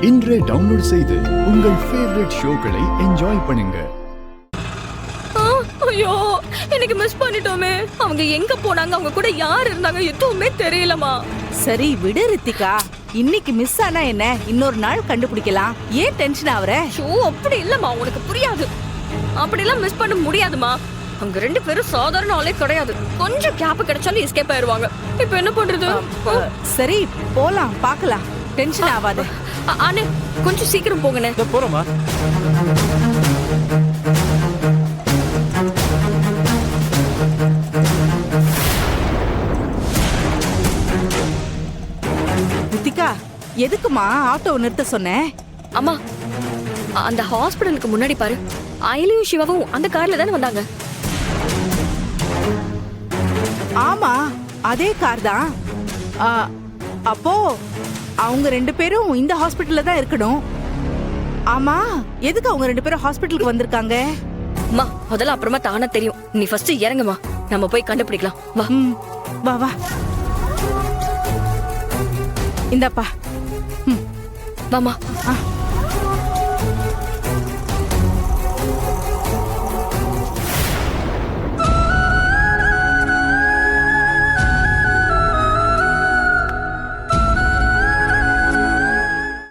இன்றே டவுன்லோட் செய்து உங்கள் ஃபேவரட் ஷோக்களை என்ஜாய் பண்ணுங்க. ஐயோ, எனக்கு மிஸ் பண்ணிட்டோமே. அவங்க எங்க போனாங்க, அவங்க கூட யார் இருந்தாங்க, எதுவுமே தெரியலமா. சரி விடு ரித்திகா, இன்னைக்கு மிஸ் ஆனா என்ன, இன்னொரு நாள் கண்டுபிடிக்கலாம். ஏன் டென்ஷன் ஆவற? ஷோ அப்படி இல்லம்மா, உனக்கு புரியாது. அப்படிலாம் மிஸ் பண்ண முடியாதுமா. அவங்க ரெண்டு பேரும் சாதாரண ஆளே கிடையாது. கொஞ்சம் கேப் கிடைச்சாலும் எஸ்கேப் ஆயிருவாங்க. இப்போ என்ன பண்றது? சரி போலாம், பார்க்கலாம். டென்ஷன் ஆகாத. அண்ணே, கொஞ்சம் சீக்கிரம் போங்கண்ணே. போறோமா? ரித்திகா, எதுக்குமா ஆட்டோ நிறுத்த சொன்னேன்? அம்மா, அந்த ஹாஸ்பிடலுக்கு முன்னாடி பாரு, அயலியும் சிவாவும் அந்த கார்ல தானே வந்தாங்க. ஆமா, அதே கார் தான். அப்போ அவங்க ரெண்டு பேரும் இந்த ஹாஸ்பிடல்ல தான் இருக்கணும். ஆமா, எதுக்கு அவங்க ரெண்டு பேரும் ஹாஸ்பிடலுக்கு வந்திருக்காங்க? அம்மா, முதல்ல அப்புறமா தானா தெரியும். நீ ஃபர்ஸ்ட் இறங்குமா, நம்ம போய் கண்டுபிடிக்கலாம். வா வா வா. இந்தப்பா. வாமா.